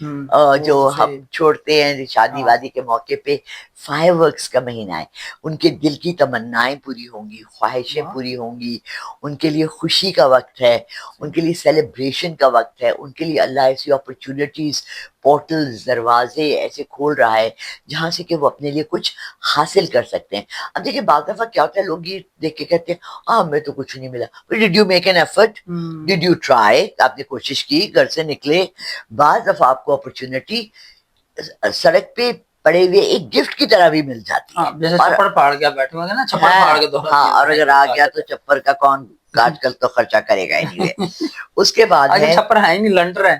جو وہ ہم چھوڑتے ہیں شادی وادی کے موقع پہ. فائر ورکس کا مہینہ ہے, ان کے دل کی تمنائیں پوری ہوں گی, خواہشیں پوری ہوں گی, ان کے لیے خوشی کا وقت ہے, ان کے لیے سیلیبریشن کا وقت ہے, ان کے لیے اللہ ایسی اپرچونٹیز, پورٹلز, دروازے ایسے کھول رہا ہے جہاں سے کہ وہ اپنے لیے کچھ حاصل کر سکتے ہیں. اب دیکھیں بعض دفعہ کیا ہوتا ہے, لوگ یہ دیکھ کے کہتے ہیں ہمیں تو کچھ نہیں ملا. Did you make an effort, did you try, آپ نے کوشش کی, گھر سے نکلے. بعض دفعہ آپ کو اپرچونٹی سڑک پہ پڑے ہوئے ایک گفٹ کی طرح بھی مل جاتی ہے. جیسے چھپڑ پہاڑ کے بیٹھے ہوئے نا, چھپڑ پہاڑ کے دولت. ہاں, اور اگر آ گیا تو چپر کا کون آج کل تو خرچہ کرے گا anyway. اس کے بعد ہے چھپر ہے نہیں, لنڈر ہے.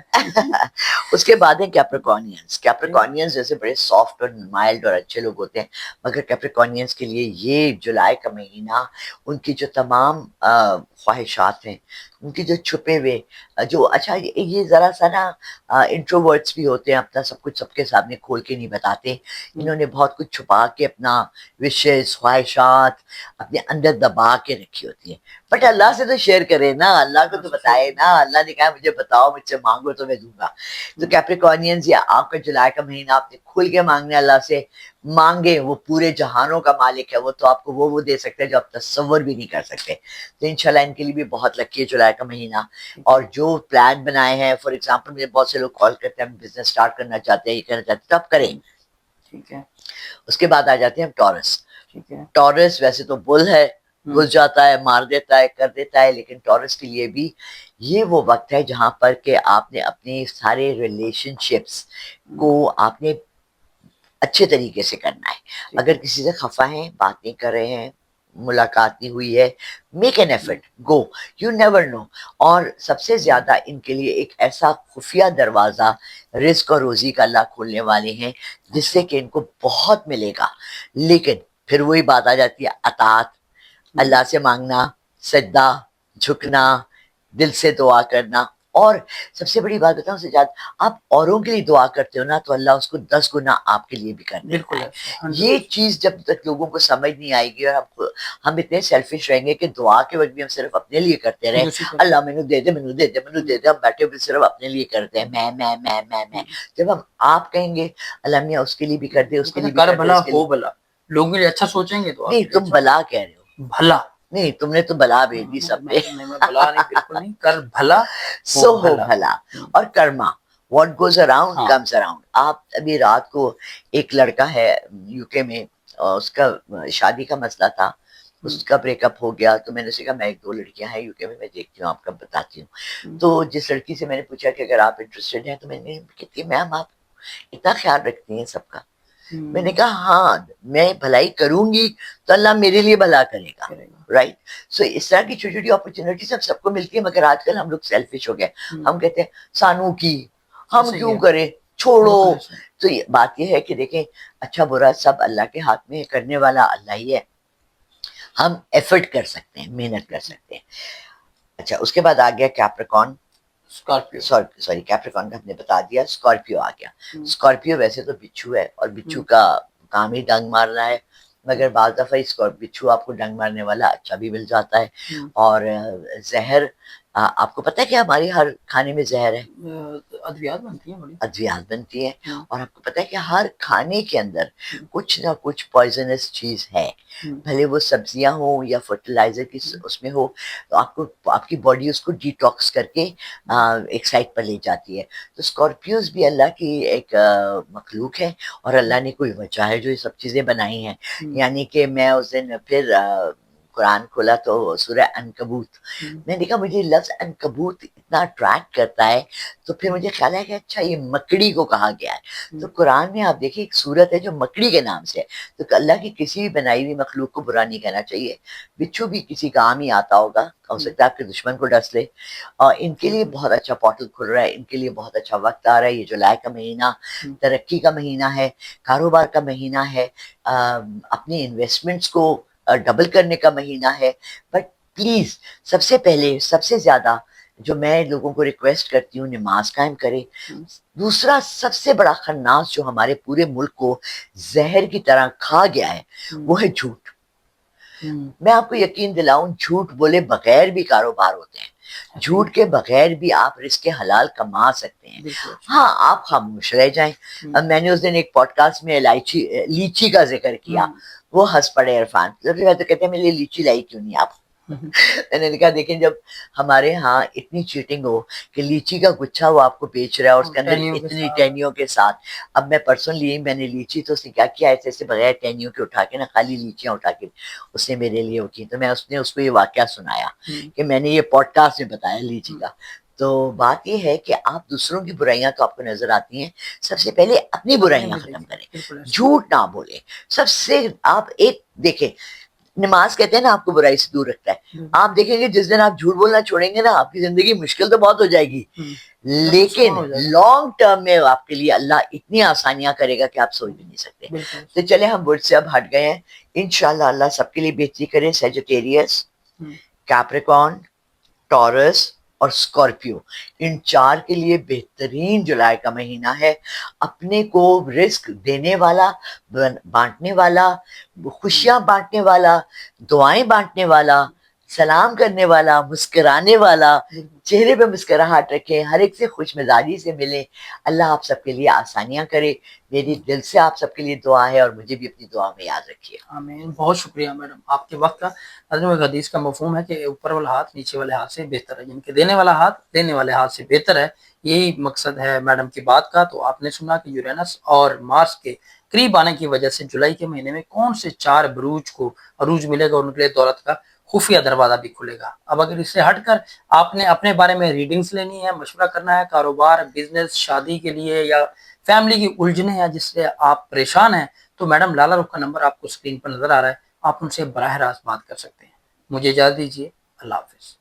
اس کے بعد ہیں کیپریکونینز. کیپریکونینز جیسے بڑے سافٹ اور مائلڈ اور اچھے لوگ ہوتے ہیں, مگر کیپریکونینز کے لیے یہ جولائی کا مہینہ ان کی جو تمام خواہشات ہیں, ان کی جو چھپے ہوئے جو, اچھا یہ ذرا سا نا انٹروورٹس بھی ہوتے ہیں, اپنا سب کچھ سب کے سامنے کھول کے نہیں بتاتے. انہوں نے بہت کچھ چھپا کے اپنا وشز, خواہشات اپنے اندر دبا کے رکھی ہوتی ہیں. بٹ اللہ سے تو شیئر کرے نا, اللہ کو تو بتائے نا. اللہ نے کہا مجھے بتاؤ, مجھ سے مانگو تو میں دوں گا. تو کیپریکونینز یا آپ کا جولائی کا مہینہ آپ نے کھل کے مانگنا اللہ سے. مانگے, وہ پورے جہانوں کا مالک ہے, وہ تو آپ کو وہ دے سکتے ہیں جو آپ تصور بھی نہیں کر سکتے. تو انشاءاللہ ان کے لیے بھی بہت لکی ہے جولائی کا مہینہ. اور جو پلان بنائے ہیں, فار ایگزامپل مجھے بہت سے لوگ کال کرتے ہیں ہم بزنس سٹارٹ کرنا چاہتے ہیں, یہ کرنا چاہتے ہیں, تو آپ کریں. ٹھیک ہے. اس کے بعد آ جاتے ہیں ہم ٹورس. ٹھیک ہے. ٹورس ویسے تو بل ہے, گھس جاتا ہے, مار دیتا ہے, کر دیتا ہے, لیکن ٹورس کے لیے بھی یہ وہ وقت ہے جہاں پر کہ آپ نے اپنے سارے ریلیشن شپس کو آپ نے اچھے طریقے سے کرنا ہے. اگر کسی سے خفا ہیں, بات نہیں کر رہے ہیں, ملاقات نہیں ہوئی ہے, make an effort, go, you never know. اور سب سے زیادہ ان کے لیے ایک ایسا خفیہ دروازہ رزق اور روزی کا اللہ کھولنے والے ہیں جس سے کہ ان کو بہت ملے گا. لیکن پھر وہی بات آ جاتی ہے, اطاعت, اللہ سے مانگنا, سجدہ, جھکنا, دل سے دعا کرنا. اور سب سے بڑی بات بتاؤں سجاد, آپ اوروں کے لیے دعا کرتے ہو نا تو اللہ اس کو 10 گنا آپ کے لیے بھی کر دیتا ہے. یہ چیز جب تک لوگوں کو سمجھ نہیں آئے گی, اور ہم اتنے سیلفش رہیں گے کہ دعا کے وقت بھی ہم صرف اپنے لیے کرتے رہے, اللہ مینو دے دے, مینو دے دے, مینو دے دے, ہم بیٹھے ہوئے صرف اپنے لیے کرتے ہیں, میں. جب ہم آپ کہیں گے اللہ میاں اس کے لیے بھی کر دے, اس کے لیے بھی کر دے, اس کے لیے بھلا, لوگوں کے لیے اچھا سوچیں گے تو نہیں, تم بلا کہہ رہے ہو, بھلا نہیں تم نے تو بلا بھیج دی سب پہ. بھلا نہیں, بالکل نہیں, کر بھلا سو ہو بھلا. اور karma, what goes around comes around. آپ ابھی رات کو ایک لڑکا ہے یو کے میں, اس کا شادی کا مسئلہ تھا, اس کا بریک اپ ہو گیا. تو میں نے اسے کہا میں 1-2 لڑکیاں ہیں یو کے میں دیکھتی ہوں, آپ کا بتاتی ہوں. تو جس لڑکی سے میں نے پوچھا کہ اگر آپ انٹرسٹڈ ہیں, تو میں نے کہتی میم آپ اتنا خیال رکھتی ہیں سب کا. میں نے کہا ہاں, میں بھلائی کروں گی تو اللہ میرے لیے بھلا کرے گا, رائٹ. سو اس طرح کی چھوٹی چھوٹی اپرچونٹیز سب کو ملتی ہیں, مگر آج کل ہم لوگ سیلفش ہو گئے. ہم کہتے ہیں سانو کی, ہم کیوں کریں, چھوڑو. تو بات یہ ہے کہ دیکھیں اچھا برا سب اللہ کے ہاتھ میں, کرنے والا اللہ ہی ہے. ہم ایفرٹ کر سکتے ہیں, محنت کر سکتے ہیں. اچھا اس کے بعد آ گیا کیپریکون, سوری کیپریکون کا ہم نے بتا دیا. اسکارپیو آ گیا. اسکارپیو ویسے تو بچھو ہے, اور بچھو کا کام ہی ڈنگ مارنا ہے, مگر بعض دفعہ بچھو آپ کو ڈنگ مارنے والا اچھا بھی مل جاتا ہے. اور زہر, آپ کو پتہ ہے کہ ہماری ہر کھانے میں زہر ہے, ادویات بنتی ہیں, ادویات بنتی ہیں. اور آپ کو پتہ ہے کہ ہر کھانے کے اندر کچھ نہ کچھ پوائزنس چیز ہے, بھلے وہ سبزیاں ہوں یا فرٹیلائزر کی اس میں ہو, تو آپ کی باڈی اس کو ڈیٹاکس کر کے ایک سائڈ پر لے جاتی ہے. تو اسکارپیوز بھی اللہ کی ایک مخلوق ہے, اور اللہ نے کوئی وجہ ہے جو یہ سب چیزیں بنائی ہیں. یعنی کہ میں اس دن پھر قرآن کھولا تو سورہ عنکبوت, میں نے دیکھا مجھے لفظ عنکبوت اتنا اٹریکٹ کرتا ہے, تو پھر مجھے خیال ہے کہ اچھا یہ مکڑی کو کہا گیا ہے. تو قرآن میں آپ دیکھیں ایک سورت ہے جو مکڑی کے نام سے ہے. تو اللہ کی کسی بھی بنائی ہوئی مخلوق کو برا نہیں کہنا چاہیے. بچھو بھی کسی کام ہی آتا ہوگا, ہو سکتا ہے آپ کے دشمن کو ڈس لے. اور ان کے لیے بہت اچھا پورٹل کھل رہا ہے, ان کے لیے بہت اچھا وقت آ رہا ہے. یہ جولائی کا مہینہ ترقی کا مہینہ ہے, کاروبار کا مہینہ ہے, اپنی انویسٹمنٹس کو ڈبل کرنے کا مہینہ ہے. بٹ پلیز سب سے پہلے سب سے زیادہ جو میں لوگوں کو ریکویسٹ کرتی ہوں, نماز قائم کرے. دوسرا سب سے بڑا خناس جو ہمارے پورے ملک کو زہر کی طرح کھا گیا ہے وہ ہے جھوٹ. میں آپ کو یقین دلاؤں, جھوٹ بولے بغیر بھی کاروبار ہوتے ہیں. جھوٹ کے بغیر بھی آپ رزق حلال کما سکتے ہیں. ہاں آپ خاموش رہ جائیں. اب میں نے اس دن ایک پوڈ کاسٹ میں لیچی کا ذکر کیا, وہ ہنس پڑے عرفان, تو کہتے ہیں میرے لیے لیچی لائی کیوں نہیں آپ. میں نے کہا دیکھیں جب ہمارے ہاں اتنی چیٹنگ ہو کہ لیچی کا گچھا وہ آپ کو بیچ رہا ہے اور اس کے اندر اتنی ٹہنیوں کے ساتھ. اب میں پرسوں لیے میں نے لیچی, تو اس نے کیا کیا ایسے ایسے بغیر ٹہنیوں کے اٹھا کے نا, خالی لیچیاں اٹھا کے اس نے میرے لیے وہ کی. تو میں اس نے اس کو یہ واقعہ سنایا کہ میں نے یہ پوڈ کاسٹ میں بتایا لیچی کا. تو بات یہ ہے کہ آپ دوسروں کی برائیاں تو آپ کو نظر آتی ہیں, سب سے پہلے اپنی برائیاں ختم کریں, جھوٹ نہ بولیں. سب سے آپ ایک دیکھیں, نماز کہتے ہیں نا آپ کو برائی سے دور رکھتا ہے. آپ دیکھیں گے جس دن آپ جھوٹ بولنا چھوڑیں گے نا, آپ کی زندگی مشکل تو بہت ہو جائے گی, لیکن لانگ ٹرم میں آپ کے لیے اللہ اتنی آسانیاں کرے گا کہ آپ سوچ بھی نہیں سکتے. تو چلے ہم برج سے اب ہٹ گئے ہیں. انشاءاللہ اللہ سب کے لیے بہتری کرے. سیجیٹیریس, کیپریکارن, ٹورس اور اسکارپیو, ان 4 کے لیے بہترین جولائی کا مہینہ ہے. اپنے کو رزق دینے والا, بانٹنے والا, خوشیاں بانٹنے والا, دعائیں بانٹنے والا, سلام کرنے والا, مسکرانے والا, چہرے پہ مسکراہٹ رکھے, ہر ایک سے خوش مزاجی سے ملے. اللہ آپ سب کے لیے آسانیاں کرے. میری دل سے آپ سب کے لیے دعا ہے, اور مجھے بھی اپنی دعا میں یاد رکھیے. آمین. بہت شکریہ میڈم آپ کے وقت کا. حضرت حدیث کا مفہوم ہے کہ اوپر والا ہاتھ نیچے والے ہاتھ سے بہتر ہے, یعنی کہ دینے والا ہاتھ لینے والے ہاتھ سے بہتر ہے. یہی مقصد ہے میڈم کی بات کا. تو آپ نے سنا کہ یورینس اور مارس کے قریب آنے کی وجہ سے جولائی کے مہینے میں کون سے 4 بروج کو عروج ملے گا, اور ان کے لیے دولت کا خفیہ دروازہ بھی کھلے گا. اب اگر اس سے ہٹ کر آپ نے اپنے بارے میں ریڈنگز لینی ہے, مشورہ کرنا ہے, کاروبار, بزنس, شادی کے لیے, یا فیملی کی الجھنیں ہیں جس سے آپ پریشان ہیں, تو میڈم لالا رخ کا نمبر آپ کو اسکرین پر نظر آ رہا ہے, آپ ان سے براہ راست بات کر سکتے ہیں. مجھے اجازت دیجیے, اللہ حافظ.